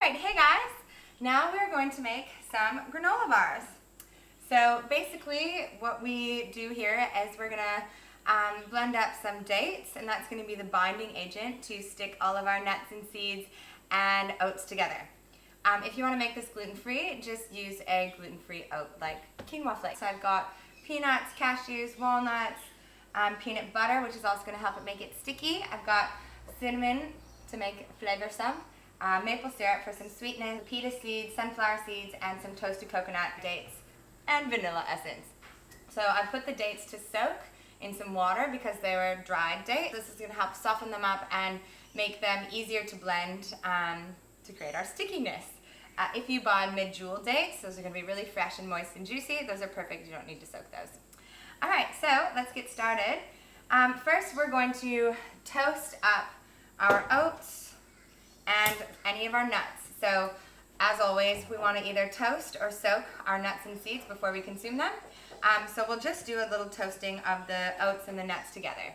Alright, hey guys! Now we're going to make some granola bars. So basically what we do here is we're going to blend up some dates, and that's going to be the binding agent to stick all of our nuts and seeds and oats together. If you want to make this gluten-free, just use a gluten-free oat like quinoa flakes. So I've got peanuts, cashews, walnuts, peanut butter, which is also going to help it make it sticky. I've got cinnamon to make flavor some. Maple syrup for some sweetness, pita seeds, sunflower seeds, and some toasted coconut dates, and vanilla essence. So I put the dates to soak in some water because they were dried dates. This is going to help soften them up and make them easier to blend to create our stickiness. If you buy mid-jewel dates, those are going to be really fresh and moist and juicy. Those are perfect. You don't need to soak those. Alright, so let's get started. First we're going to toast up our oats and any of our nuts. So as always, we want to either toast or soak our nuts and seeds before we consume them. So we'll just do a little toasting of the oats and the nuts together.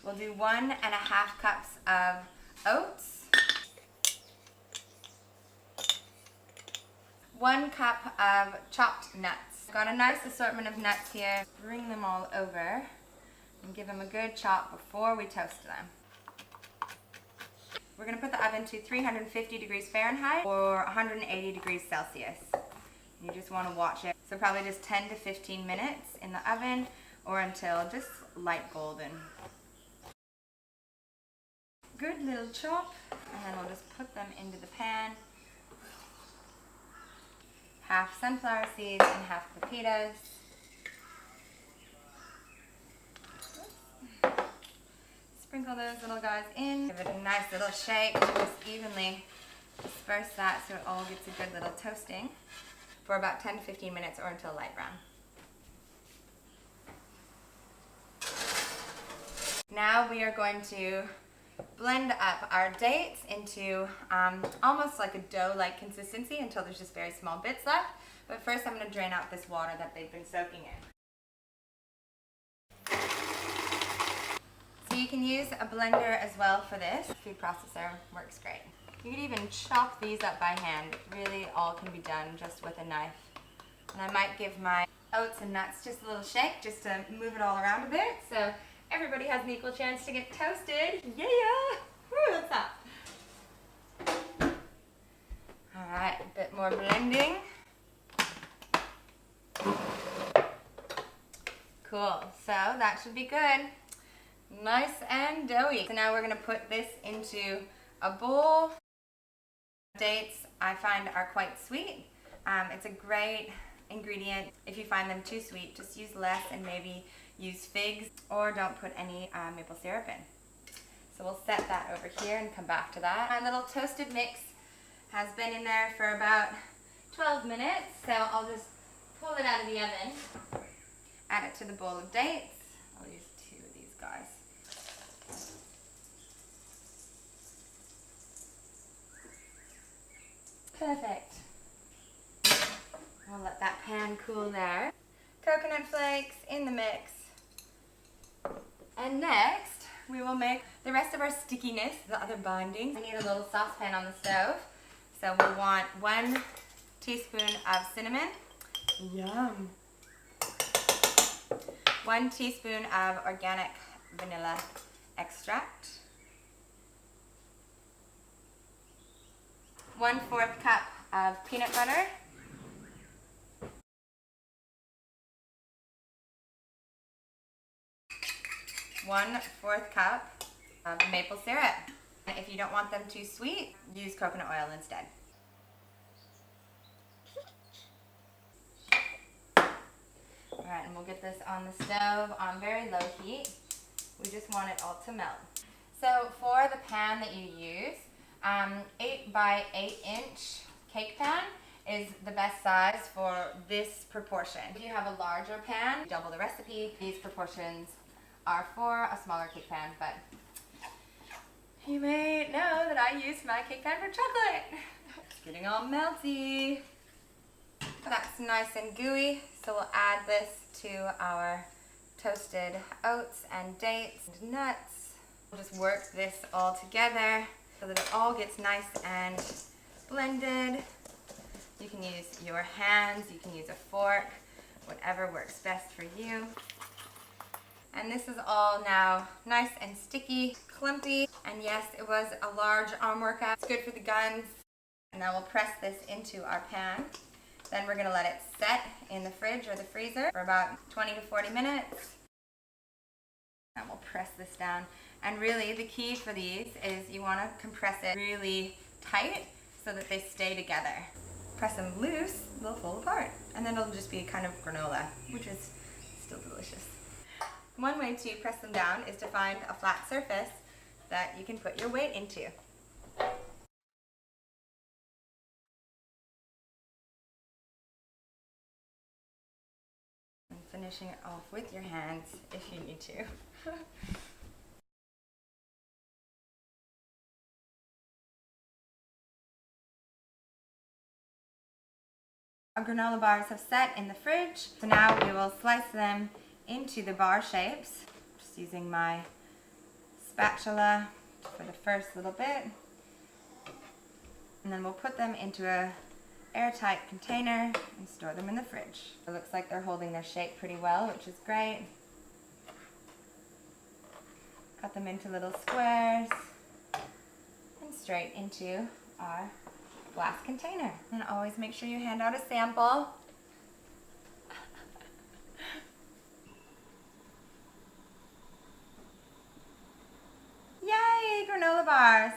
We'll do 1.5 cups of oats, 1 cup of chopped nuts. Got a nice assortment of nuts here. Bring them all over and give them a good chop before we toast them. We're going to put the oven to 350 degrees Fahrenheit or 180 degrees Celsius. You just want to watch it. So probably just 10 to 15 minutes in the oven or until just light golden. Good little chop, and then we'll just put them into the pan. Half sunflower seeds and half pepitas. Sprinkle those little guys in. Give it a nice little shake. Just evenly disperse that so it all gets a good little toasting for about 10 to 15 minutes or until light brown. Now we are going to blend up our dates into almost like a dough-like consistency until there's just very small bits left. But first I'm going to drain out this water that they've been soaking in. So you can use a blender as well for this. Food processor works great. You could even chop these up by hand. Really all can be done just with a knife. And I might give my oats and nuts just a little shake just to move it all around a bit so everybody has an equal chance to get toasted. Yeah! Woo, that's hot. Alright, a bit more blending. Cool, so that should be good. Nice and doughy. So now we're going to put this into a bowl. Dates I find are quite sweet. It's a great ingredient. If you find them too sweet, just use less and maybe use figs or don't put any maple syrup in. So we'll set that over here and come back to that. My little toasted mix has been in there for about 12 minutes, so I'll just pull it out of the oven, add it to the bowl of dates. I'll use 2 of these guys. Perfect. We'll let that pan cool there. Coconut flakes in the mix. And next, we will make the rest of our stickiness, the other bindings. I need a little saucepan on the stove. So we'll want 1 teaspoon of cinnamon. Yum. 1 teaspoon of organic vanilla extract. 1/4 cup of peanut butter. 1/4 cup of maple syrup. If you don't want them too sweet, use coconut oil instead. Alright, and we'll get this on the stove on very low heat. We just want it all to melt. So for the pan that you use, 8 by 8 inch cake pan is the best size for this proportion. If you have a larger pan, double the recipe. These proportions are for a smaller cake pan, but you may know that I use my cake pan for chocolate. It's getting all melty. That's nice and gooey, so we'll add this to our toasted oats and dates and nuts. We'll just work this all together so that it all gets nice and blended. You can use your hands, you can use a fork, whatever works best for you. And this is all now nice and sticky, clumpy. And yes, it was a large arm workout. It's good for the guns. And now we'll press this into our pan. Then we're gonna let it set in the fridge or the freezer for about 20 to 40 minutes. And we'll press this down. And really the key for these is you wanna compress it really tight so that they stay together. Press them loose, they'll fall apart. And then it'll just be kind of granola, which is still delicious. One way to press them down is to find a flat surface that you can put your weight into. And finishing it off with your hands if you need to. Our granola bars have set in the fridge, so now we will slice them into the bar shapes. Just using my spatula for the first little bit. And then we'll put them into a airtight container and store them in the fridge. It looks like they're holding their shape pretty well, which is great. Cut them into little squares and straight into our glass container. And always make sure you hand out a sample. Yay, granola bars!